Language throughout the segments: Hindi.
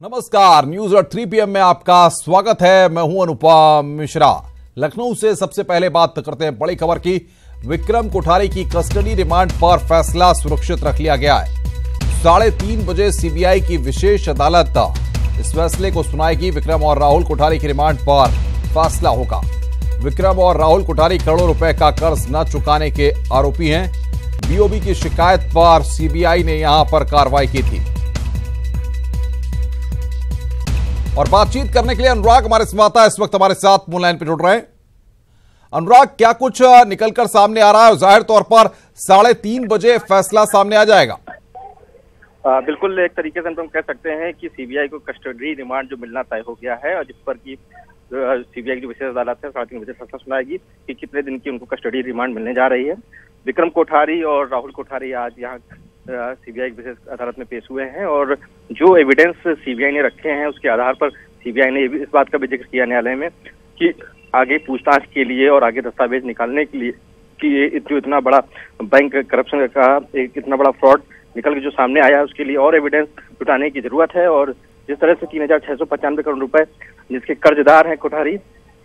नमस्कार, न्यूज और 3 PM में आपका स्वागत है। मैं हूं अनुपम मिश्रा। लखनऊ से सबसे पहले बात करते हैं बड़ी खबर की। विक्रम कोठारी की कस्टडी रिमांड पर फैसला सुरक्षित रख लिया गया है। 3:30 बजे सीबीआई की विशेष अदालत इस फैसले को सुनाएगी। विक्रम और राहुल कोठारी की रिमांड पर फैसला होगा। विक्रम और राहुल कोठारी करोड़ों रुपए का कर्ज न चुकाने के आरोपी हैं। बीओबी की शिकायत पर सीबीआई ने यहां पर कार्रवाई की थी। और बातचीत करने के लिए अनुराग हमारे संवाददाता इस वक्त हमारे साथ फोन लाइन पर जुड़ रहे हैं। अनुराग, क्या कुछ निकलकर सामने आ रहा है? जाहिर तौर पर 3:30 बजे फैसला सामने आ जाएगा। बिल्कुल, एक तरीके से हम कह सकते हैं कि सीबीआई को कस्टडी रिमांड जो मिलना तय हो गया है और जिस पर की सीबीआई की विशेष अदालत है 3:30 बजे फैसला सुनाएगी कि कितने दिन की उनको कस्टडी रिमांड मिलने जा रही है। विक्रम कोठारी और राहुल कोठारी आज यहाँ सीबीआई की विशेष अदालत में पेश हुए हैं और जो एविडेंस सीबीआई ने रखे हैं उसके आधार पर सीबीआई ने इस बात का भी जिक्र किया न्यायालय में कि आगे पूछताछ के लिए और आगे दस्तावेज निकालने के लिए कि ये इतना बड़ा बैंक करप्शन का एक इतना बड़ा फ्रॉड निकल के जो सामने आया है उसके लिए और एविडेंस जुटाने की जरूरत है। और जिस तरह से 3,695 करोड़ रुपए जिसके कर्जदार हैं कोठारी,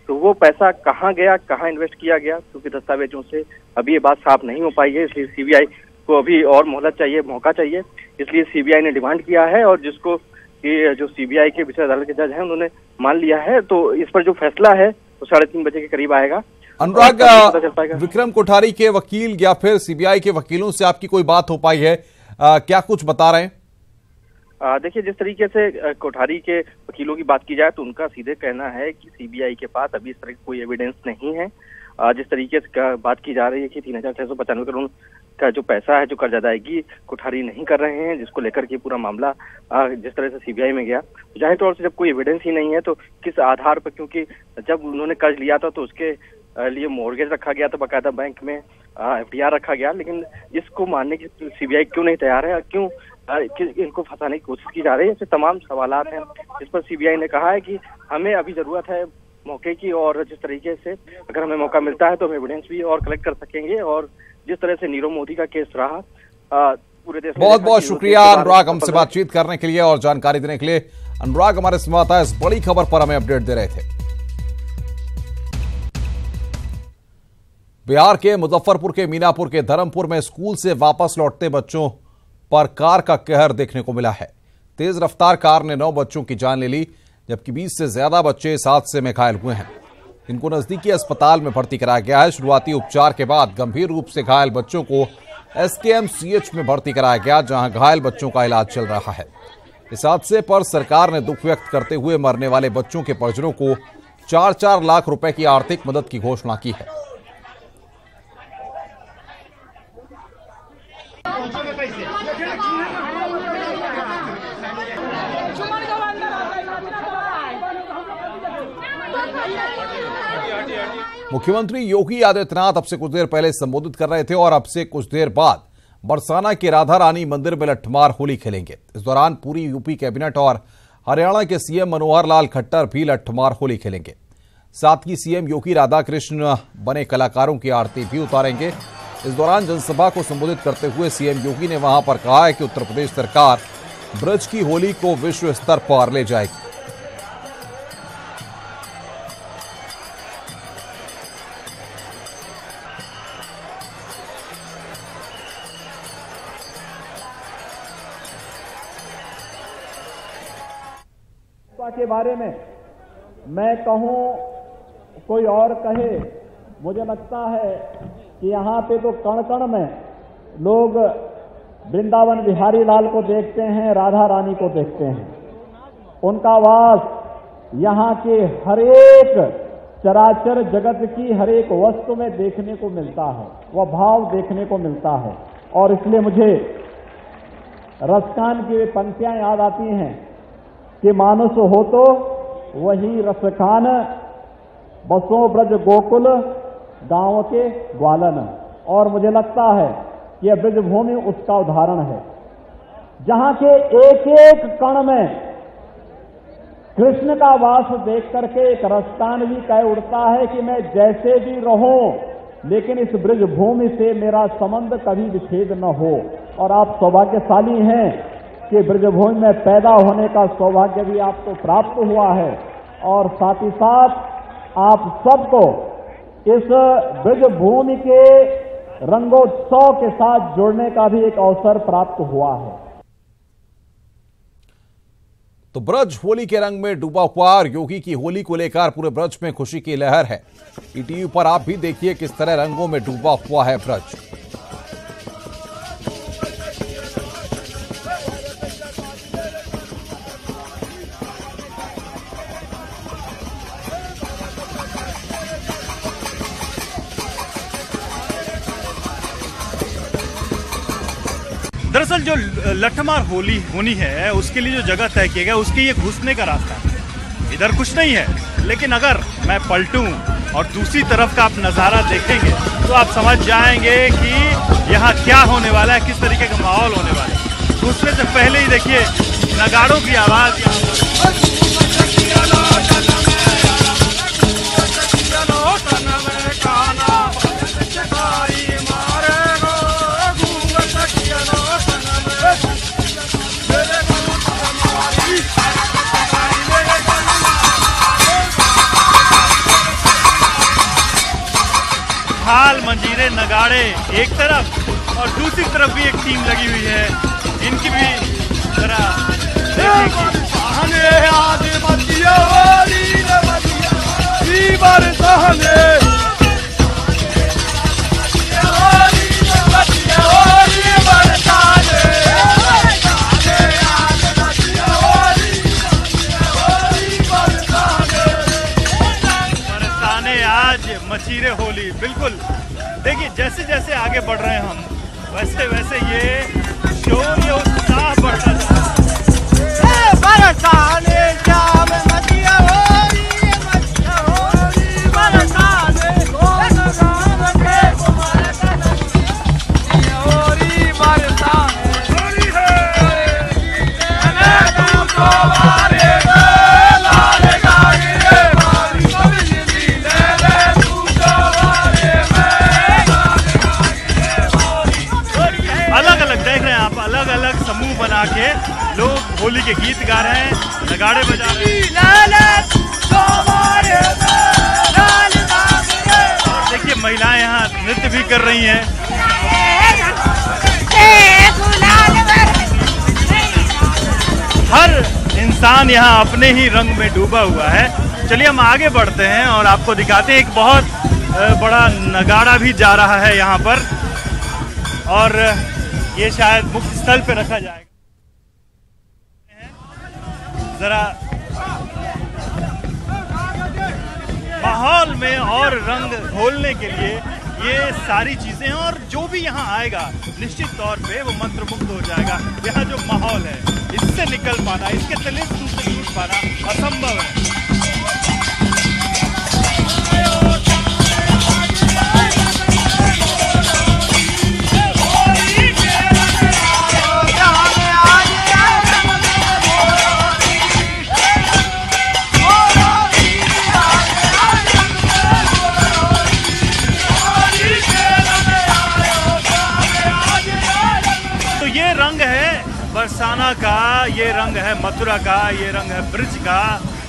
तो वो पैसा कहाँ गया, कहाँ इन्वेस्ट किया गया, क्योंकि दस्तावेजों से अभी ये बात साफ नहीं हो पाई है। इसलिए सीबीआई को अभी और मोहलत चाहिए, मौका चाहिए। इसलिए सीबीआई ने डिमांड किया है और जिसको कि जो सीबीआई के विशेष अदालत के जज हैं उन्होंने मान लिया है। तो इस पर जो फैसला है वो 3:30 बजे के करीब आएगा। अनुराग, विक्रम कोठारी के वकील या फिर सीबीआई के वकीलों से आपकी कोई बात हो पाई है? क्या कुछ बता रहे हैं? देखिए, जिस तरीके से कोठारी के वकीलों की बात की जाए तो उनका सीधे कहना है कि सीबीआई के पास अभी इस तरह की कोई एविडेंस नहीं है। जिस तरीके से बात की जा रही है कि 3,695 करोड़ का जो पैसा है, जो कर्ज अदायगी कोठारी नहीं कर रहे हैं, जिसको लेकर के पूरा मामला जिस तरह से सीबीआई में गया, जाहिर तौर से जब कोई एविडेंस ही नहीं है तो किस आधार पर, क्योंकि जब उन्होंने कर्ज लिया था तो उसके लिए मॉर्गेज रखा गया था, बाकायदा बैंक में एफडीआर रखा गया, लेकिन इसको मानने की सीबीआई क्यों नहीं तैयार है? क्यों इनको फंसाने की कोशिश की जा रही है? ऐसे तमाम सवालात हैं जिस पर सीबीआई ने कहा है कि हमें अभी जरूरत है मौके की और जिस तरीके से अगर हमें मौका मिलता है तो हम एविडेंस भी और कलेक्ट कर सकेंगे। और जिस तरह से नीरव मोदी का केस रहा पूरे देश में। बहुत बहुत शुक्रिया अनुराग हमसे बातचीत करने के लिए और जानकारी देने के लिए। अनुराग हमारे संवाददाता इस बड़ी खबर पर हमें अपडेट दे रहे थे। बिहार के मुजफ्फरपुर के मीनापुर के धर्मपुर में स्कूल से वापस लौटते बच्चों पर कार का कहर देखने को मिला है। तेज रफ्तार कार ने 9 बच्चों की जान ले ली, जबकि 20 से ज्यादा बच्चे इस हादसे में घायल हुए हैं। इनको नजदीकी अस्पताल में भर्ती कराया गया है। शुरुआती उपचार के बाद गंभीर रूप से घायल बच्चों को SKMCH में भर्ती कराया गया, जहां घायल बच्चों का इलाज चल रहा है। इस हादसे पर सरकार ने दुख व्यक्त करते हुए मरने वाले बच्चों के परिजनों को 4-4 लाख रुपए की आर्थिक मदद की घोषणा की है। मुख्यमंत्री योगी आदित्यनाथ अब से कुछ देर पहले संबोधित कर रहे थे और अब से कुछ देर बाद बरसाना के राधा रानी मंदिर में लठमार होली खेलेंगे। इस दौरान पूरी यूपी कैबिनेट और हरियाणा के सीएम मनोहर लाल खट्टर भी लठमार होली खेलेंगे। साथ ही सीएम योगी राधाकृष्ण बने कलाकारों की आरती भी उतारेंगे। इस दौरान जनसभा को संबोधित करते हुए सीएम योगी ने वहां पर कहा है कि उत्तर प्रदेश सरकार ब्रज की होली को विश्व स्तर पर ले जाएगी। के बारे में मैं कहूं, कोई और कहे, मुझे लगता है कि यहाँ पे तो कण कण में लोग वृंदावन बिहारी लाल को देखते हैं, राधा रानी को देखते हैं। उनका वास यहाँ के हरेक चराचर जगत की हरेक वस्तु में देखने को मिलता है, वह भाव देखने को मिलता है। और इसलिए मुझे रसखान की पंक्तियां याद आती हैं कि मानुष हो तो वही रसखान, बसो ब्रज गोकुल गांव के ग्वालन। और मुझे लगता है कि यह ब्रजभूमि उसका उदाहरण है, जहां के एक एक कण में कृष्ण का वास देख करके एक रसखान भी कह उठता है कि मैं जैसे भी रहूं, लेकिन इस ब्रजभूमि से मेरा संबंध कभी विच्छेद न हो। और आप सौभाग्यशाली हैं कि ब्रजभूमि में पैदा होने का सौभाग्य भी आपको प्राप्त हुआ है और साथ ही साथ आप सबको इस ब्रजभूमि के रंगोत्सव के साथ जुड़ने का भी एक अवसर प्राप्त हुआ है। तो ब्रज होली के रंग में डूबा हुआ और योगी की होली को लेकर पूरे ब्रज में खुशी की लहर है। ईटीवी पर आप भी देखिए किस तरह रंगों में डूबा हुआ है ब्रज। दरअसल जो लठमार होली होनी है उसके लिए जो जगह तय किया गया उसके ये घुसने का रास्ता है, इधर कुछ नहीं है। लेकिन अगर मैं पलटूं और दूसरी तरफ का आप नज़ारा देखेंगे तो आप समझ जाएंगे कि यहाँ क्या होने वाला है, किस तरीके का माहौल होने वाला है। घुसने से पहले ही देखिए नगाड़ों की आवाज़ थाल मंजीरे नगाड़े एक तरफ और दूसरी तरफ भी एक टीम लगी हुई है, इनकी भी जरा मचीरे होली। बिल्कुल देखिए जैसे जैसे आगे बढ़ रहे हैं हम वैसे वैसे ये शोर ये उत्साह बढ़ता जा बना के लोग होली के गीत गा रहे हैं, नगाड़े बजा रहे हैं। और देखिए महिलाएं यहाँ नृत्य भी कर रही हैं। हर इंसान यहाँ अपने ही रंग में डूबा हुआ है। चलिए हम आगे बढ़ते हैं और आपको दिखाते हैं एक बहुत बड़ा नगाड़ा भी जा रहा है यहाँ पर और ये शायद मुख्य स्थल पे रखा जाएगा। जरा माहौल में और रंग घोलने के लिए ये सारी चीजें हैं और जो भी यहाँ आएगा निश्चित तौर पे वो मंत्रमुग्ध हो जाएगा। यहाँ जो माहौल है इससे निकल पाना, इसके तलिस्म से छूट पाना असंभव है। बरसाना का ये रंग है, मथुरा का ये रंग है, ब्रज का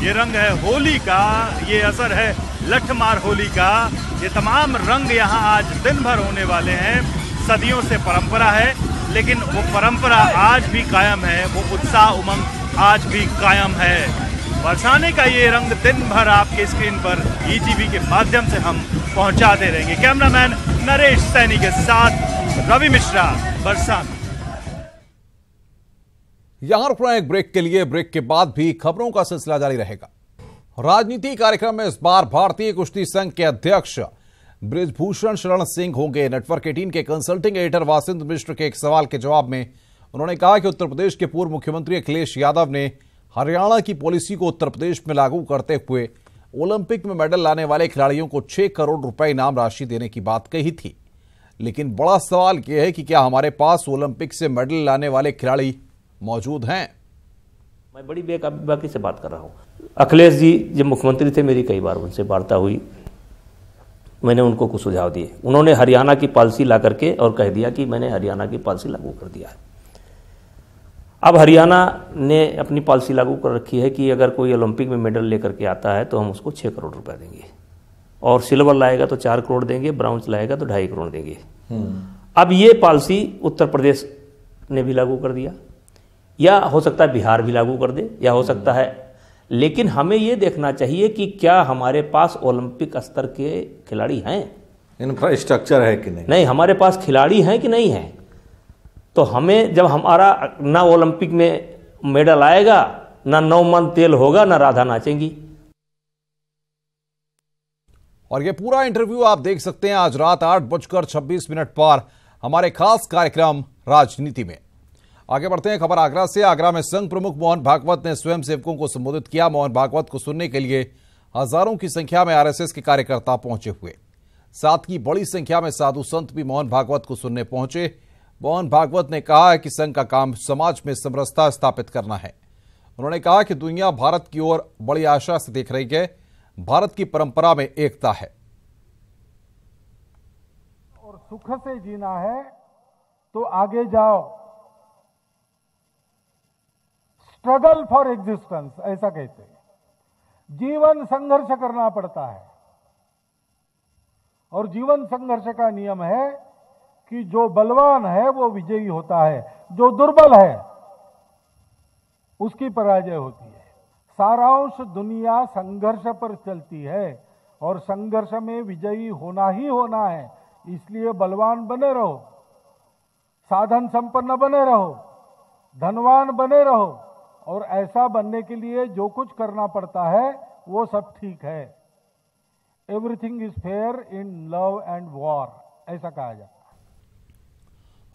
ये रंग है, होली का ये असर है, लठमार होली का। ये तमाम रंग यहाँ आज दिन भर होने वाले हैं। सदियों से परंपरा है लेकिन वो परंपरा आज भी कायम है, वो उत्साह उमंग आज भी कायम है। बरसाने का ये रंग दिन भर आपके स्क्रीन पर ईटीवी के माध्यम से हम पहुंचाते रहेंगे। कैमरामैन नरेश सैनी के साथ रवि मिश्रा, बरसाना। यहां रुकना एक ब्रेक के लिए, ब्रेक के बाद भी खबरों का सिलसिला जारी रहेगा। राजनीति कार्यक्रम में इस बार भारतीय कुश्ती संघ के अध्यक्ष बृजभूषण शरण सिंह होंगे। नेटवर्क 18 के कंसल्टिंग एडिटर वासिंद मिश्र के एक सवाल के जवाब में उन्होंने कहा कि उत्तर प्रदेश के पूर्व मुख्यमंत्री अखिलेश यादव ने हरियाणा की पॉलिसी को उत्तर प्रदेश में लागू करते हुए ओलंपिक में मेडल लाने वाले खिलाड़ियों को 6 करोड़ रुपए इनाम राशि देने की बात कही थी। लेकिन बड़ा सवाल यह है कि क्या हमारे पास ओलंपिक से मेडल लाने वाले खिलाड़ी मौजूद हैं? मैं बड़ी बेबाकी से बात कर रहा हूं। अखिलेश जी जब मुख्यमंत्री थे मेरी कई बार उनसे वार्ता हुई, मैंने उनको कुछ सुझाव दिए। उन्होंने हरियाणा की पॉलिसी ला करके और कह दिया कि मैंने हरियाणा की पॉलिसी लागू कर दिया है। अब हरियाणा ने अपनी पॉलिसी लागू कर रखी है कि अगर कोई ओलंपिक में मेडल लेकर के आता है तो हम उसको 6 करोड़ रुपए देंगे, और सिल्वर लाएगा तो 4 करोड़ देंगे, ब्राउन्ज लाएगा तो 2.5 करोड़ देंगे। अब ये पॉलिसी उत्तर प्रदेश ने भी लागू कर दिया, या हो सकता है बिहार भी लागू कर दे, या हो सकता है, लेकिन हमें ये देखना चाहिए कि क्या हमारे पास ओलंपिक स्तर के खिलाड़ी हैं, इंफ्रास्ट्रक्चर है कि नहीं, नहीं हमारे पास खिलाड़ी हैं कि नहीं है। तो हमें जब हमारा ना ओलंपिक में मेडल आएगा, ना 9 मन तेल होगा, ना राधा नाचेंगी। और ये पूरा इंटरव्यू आप देख सकते हैं आज रात 8:26 पर हमारे खास कार्यक्रम राजनीति में। आगे बढ़ते हैं खबर आगरा से। आगरा में संघ प्रमुख मोहन भागवत ने स्वयंसेवकों को संबोधित किया। मोहन भागवत को सुनने के लिए हजारों की संख्या में आरएसएस के कार्यकर्ता पहुंचे हुए, साथ ही बड़ी संख्या में साधु संत भी मोहन भागवत को सुनने पहुंचे। मोहन भागवत ने कहा है कि संघ का काम समाज में समरसता स्थापित करना है। उन्होंने कहा कि दुनिया भारत की ओर बड़ी आशा से देख रही है, भारत की परंपरा में एकता है और सुख से जीना है तो आगे जाओ, स्ट्रगल फॉर एग्जिस्टेंस ऐसा कहते हैं। जीवन संघर्ष करना पड़ता है, और जीवन संघर्ष का नियम है कि जो बलवान है वो विजयी होता है, जो दुर्बल है उसकी पराजय होती है। सारांश दुनिया संघर्ष पर चलती है और संघर्ष में विजयी होना ही होना है। इसलिए बलवान बने रहो, साधन संपन्न बने रहो, धनवान बने रहो, और ऐसा बनने के लिए जो कुछ करना पड़ता है वो सब ठीक है। Everything is fair in love and war, ऐसा कहा जाता है।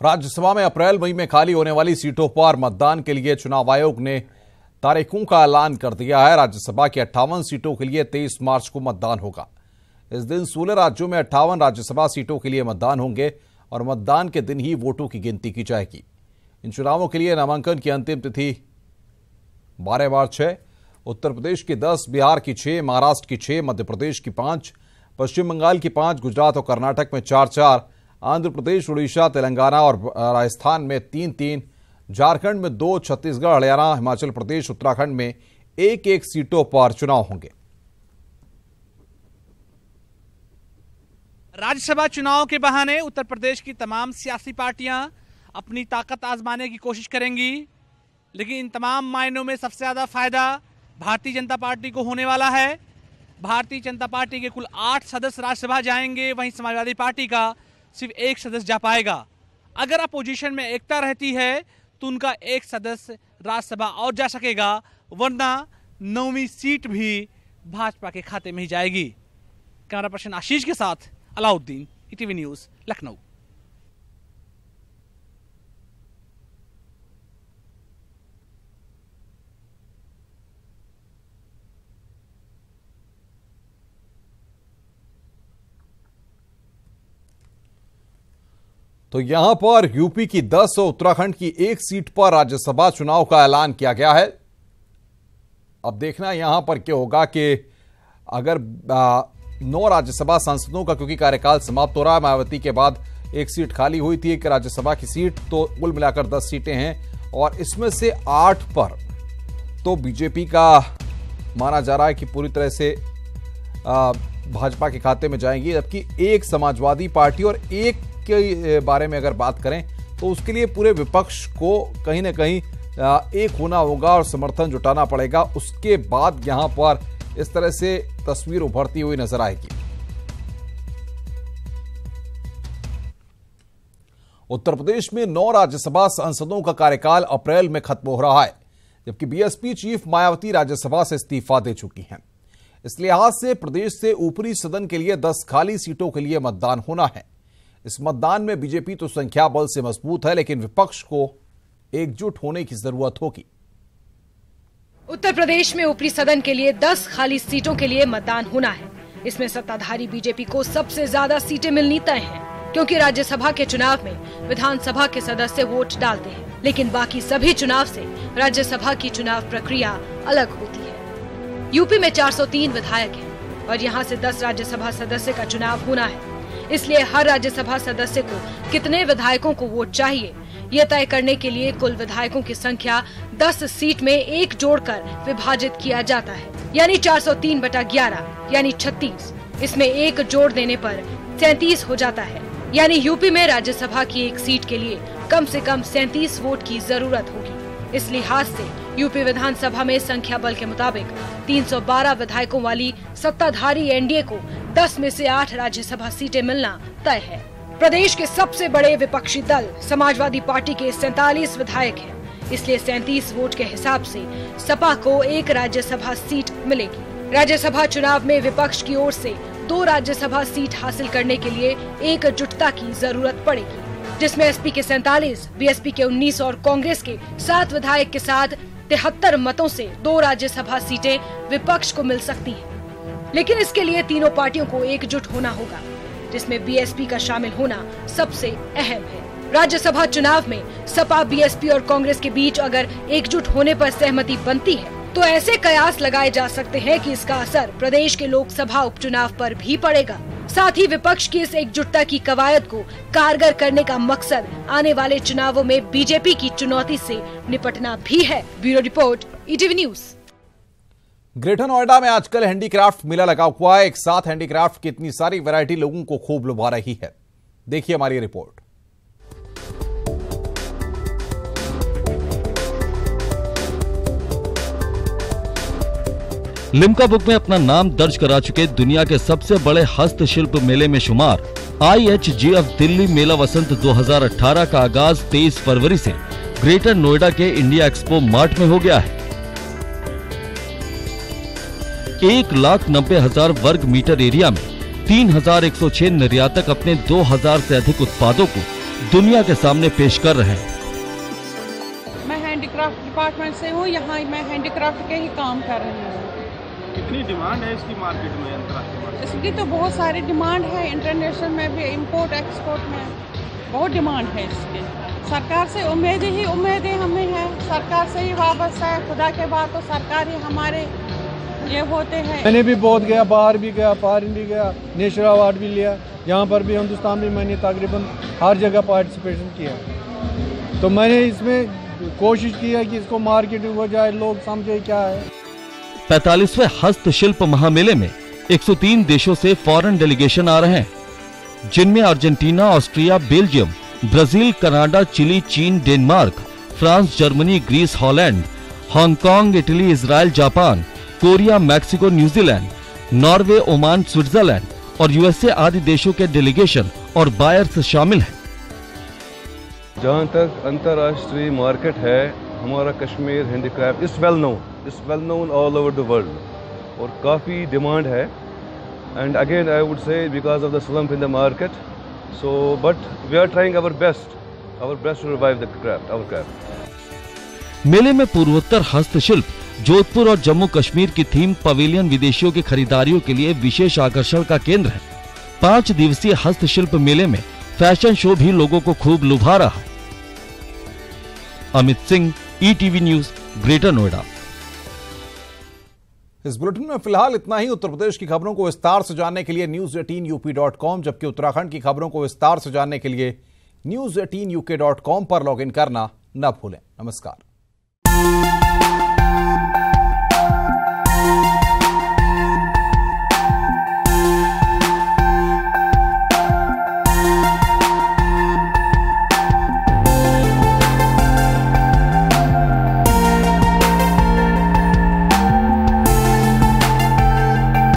राज्यसभा में अप्रैल मई में खाली होने वाली सीटों पर मतदान के लिए चुनाव आयोग ने तारीखों का ऐलान कर दिया है। राज्यसभा की 58 सीटों के लिए 23 मार्च को मतदान होगा। इस दिन 16 राज्यों में 58 राज्यसभा सीटों के लिए मतदान होंगे और मतदान के दिन ही वोटों की गिनती की जाएगी। इन चुनावों के लिए नामांकन की अंतिम तिथि 12 मार्च है। उत्तर प्रदेश की 10, बिहार की 6, महाराष्ट्र की 6, मध्य प्रदेश की 5, पश्चिम बंगाल की 5, गुजरात और कर्नाटक में 4-4, आंध्र प्रदेश, उड़ीसा, तेलंगाना और राजस्थान में 3-3, झारखंड में 2, छत्तीसगढ़, हरियाणा, हिमाचल प्रदेश, उत्तराखंड में 1-1 सीटों पर चुनाव होंगे। राज्यसभा चुनाव के बहाने उत्तर प्रदेश की तमाम सियासी पार्टियां अपनी ताकत आजमाने की कोशिश करेंगी, लेकिन इन तमाम मायनों में सबसे ज्यादा फायदा भारतीय जनता पार्टी को होने वाला है। भारतीय जनता पार्टी के कुल 8 सदस्य राज्यसभा जाएंगे, वहीं समाजवादी पार्टी का सिर्फ 1 सदस्य जा पाएगा। अगर अपोजिशन में एकता रहती है तो उनका 1 सदस्य राज्यसभा और जा सकेगा, वरना 9वीं सीट भी भाजपा के खाते में ही जाएगी। कैमरा पर्सन आशीष के साथ अलाउद्दीन, ईटीवी न्यूज, लखनऊ। तो यहां पर यूपी की 10 और उत्तराखंड की 1 सीट पर राज्यसभा चुनाव का ऐलान किया गया है। अब देखना यहां पर क्या होगा कि अगर 9 राज्यसभा सांसदों का क्योंकि कार्यकाल समाप्त हो रहा है, मायावती के बाद 1 सीट खाली हुई थी, एक राज्यसभा की सीट, तो कुल मिलाकर 10 सीटें हैं और इसमें से 8 पर तो बीजेपी का माना जा रहा है कि पूरी तरह से भाजपा के खाते में जाएंगी, जबकि 1 समाजवादी पार्टी और 1 के बारे में अगर बात करें तो उसके लिए पूरे विपक्ष को कहीं ना कहीं एक होना होगा और समर्थन जुटाना पड़ेगा। उसके बाद यहां पर इस तरह से तस्वीर उभरती हुई नजर आएगी। उत्तर प्रदेश में 9 राज्यसभा सांसदों का कार्यकाल अप्रैल में खत्म हो रहा है, जबकि बीएसपी चीफ मायावती राज्यसभा से इस्तीफा दे चुकी हैं। इस लिहाज से प्रदेश से ऊपरी सदन के लिए 10 खाली सीटों के लिए मतदान होना है। इस मतदान में बीजेपी तो संख्या बल से मजबूत है, लेकिन विपक्ष को एकजुट होने की जरूरत होगी। उत्तर प्रदेश में ऊपरी सदन के लिए 10 खाली सीटों के लिए मतदान होना है। इसमें सत्ताधारी बीजेपी को सबसे ज्यादा सीटें मिलनी तय हैं, क्योंकि राज्यसभा के चुनाव में विधानसभा के सदस्य वोट डालते हैं, लेकिन बाकी सभी चुनाव से राज्यसभा की चुनाव प्रक्रिया अलग होती है। यूपी में 403 विधायक हैं और यहाँ से 10 राज्यसभा सदस्य का चुनाव होना है। इसलिए हर राज्यसभा सदस्य को कितने विधायकों को वोट चाहिए, ये तय करने के लिए कुल विधायकों की संख्या 10 सीट में 1 जोड़कर विभाजित किया जाता है, यानी 403/11 यानी 36। इसमें 1 जोड़ देने पर 37 हो जाता है, यानी यूपी में राज्यसभा की 1 सीट के लिए कम से कम 37 वोट की जरूरत होगी। इस लिहाज से यूपी विधानसभा में संख्या बल के मुताबिक 312 विधायकों वाली सत्ताधारी एनडीए को 10 में से 8 राज्यसभा सीटें मिलना तय है। प्रदेश के सबसे बड़े विपक्षी दल समाजवादी पार्टी के 47 विधायक हैं, इसलिए 37 वोट के हिसाब से सपा को 1 राज्यसभा सीट मिलेगी। राज्यसभा चुनाव में विपक्ष की ओर से 2 राज्यसभा सीट हासिल करने के लिए एकजुटता की जरूरत पड़ेगी, जिसमें एसपी के 47, बीएसपी के 19 और कांग्रेस के 7 विधायक के साथ 73 मतों से 2 राज्यसभा सीटें विपक्ष को मिल सकती हैं। लेकिन इसके लिए तीनों पार्टियों को एकजुट होना होगा, जिसमें बीएसपी का शामिल होना सबसे अहम है। राज्यसभा चुनाव में सपा, बीएसपी और कांग्रेस के बीच अगर एकजुट होने पर सहमति बनती है तो ऐसे कयास लगाए जा सकते हैं कि इसका असर प्रदेश के लोकसभा उपचुनाव पर भी पड़ेगा। साथ ही विपक्ष की इस एकजुटता की कवायद को कारगर करने का मकसद आने वाले चुनावों में बीजेपी की चुनौती से निपटना भी है। Bureau report, ETV news. Greater Noida में आजकल हैंडीक्राफ्ट मेला लगा हुआ है। एक साथ हैंडीक्राफ्ट की इतनी सारी वैरायटी लोगों को खूब लुभा रही है। देखिए हमारी रिपोर्ट। लिम्का बुक में अपना नाम दर्ज करा चुके दुनिया के सबसे बड़े हस्तशिल्प मेले में शुमार IHGF दिल्ली मेला वसंत 2018 का आगाज 23 फरवरी से ग्रेटर नोएडा के इंडिया एक्सपो मार्ट में हो गया है। 1,90,000 वर्ग मीटर एरिया में 3,106 निर्यातक अपने 2,000 से अधिक उत्पादों को दुनिया के सामने पेश कर रहे हैं। मैं हैंडीक्राफ्ट डिपार्टमेंट से हूँ, यहाँ मैं हैंडीक्राफ्ट के ही काम कर रही हूँ। कितनी डिमांड है इसकी मार्केट में, अंतर्राष्ट्रीय? इसकी तो बहुत सारी डिमांड है, इंटरनेशनल में भी, इंपोर्ट एक्सपोर्ट में बहुत डिमांड है इसकी। सरकार से उम्मीदें हमें है, सरकार से ही वापस है। खुदा के बाद तो सरकार ही हमारे ये होते हैं। मैंने भी बहुत गया, बाहर भी गया, फॉरेन भी गया, नेशनल अवार्ड भी लिया, यहाँ पर भी हिंदुस्तान में मैंने तकरीबन हर जगह पार्टिसिपेशन किया। तो मैंने इसमें कोशिश की है कि इसको मार्केटिंग हो जाए, लोग समझे क्या है। 45वें हस्तशिल्प महामेले में 103 देशों से फॉरेन डेलीगेशन आ रहे हैं, जिनमें Argentina, Austria, Belgium, Brazil, Canada, Chile, चीन, Denmark, France, Germany, Greece, Holland, Hong Kong, Italy, Israel, Japan, Korea, Mexico, New Zealand, Norway, Oman, Switzerland और यूएसए आदि देशों के डेलीगेशन और बायर्स शामिल हैं। जहां तक अंतर्राष्ट्रीय मार्केट है, हमारा Kashmir handicraft is well known all over the world और काफ़ी डिमांड है। And again I would say because of the slump in the market, so but we are trying our best to revive the craft, our craft. मेले में पूर्वोत्तर हस्तशिल्प, जोधपुर और जम्मू कश्मीर की थीम पवेलियन विदेशियों की खरीदारियों के लिए विशेष आकर्षण का केंद्र है। 5 दिवसीय हस्तशिल्प मेले में फैशन शो भी लोगों को खूब लुभा रहा है। Amit Singh, ETV news, greater Noida. इस बुलेटिन में फिलहाल इतना ही। उत्तर प्रदेश की खबरों को विस्तार से जानने के लिए news18up.com, जबकि उत्तराखंड की खबरों को विस्तार से जानने के लिए news18uk.com पर लॉगिन करना न भूलें। नमस्कार।